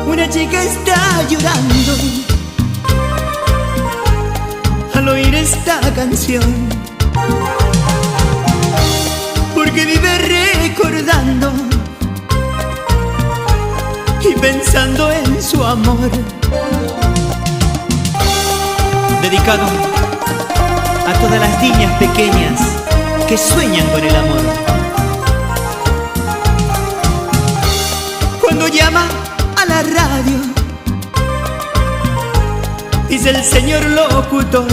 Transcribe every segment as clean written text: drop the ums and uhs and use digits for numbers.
Una chica está llorando al oír esta canción, porque vive recordando y pensando en su amor. Dedicado a todas las niñas pequeñas que sueñan con el amor. Cuando llama a la radio, dice el señor locutor: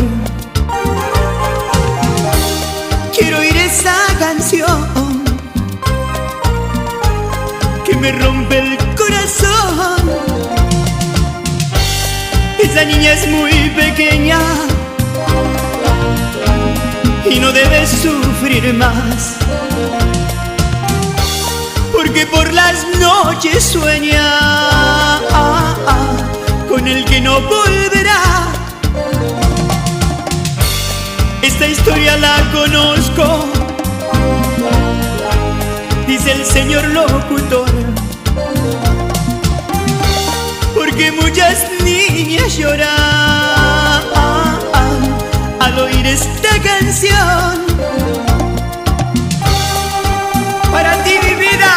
quiero oír esa canción que me rompe el corazón. Esa niña es muy pequeña y no debe sufrir más, porque por las noches sueña con el que no volverá. Esta historia la conozco, dice el señor locutor, porque muchas niñas lloran al oír esta canción. Para ti, mi vida,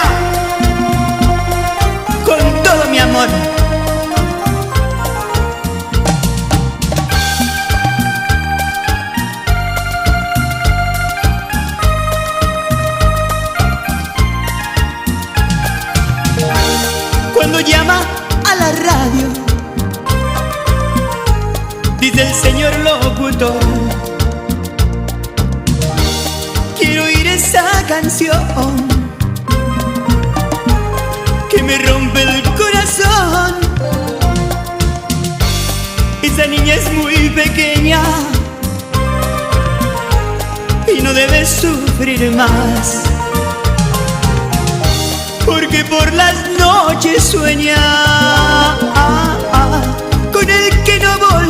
con todo mi amor. Cuando llama a la radio, dice el señor locutor: quiero oír esa canción que me rompe el corazón. Esa niña es muy pequeña y no debe sufrir más, porque por las noches sueña con el que no volverá.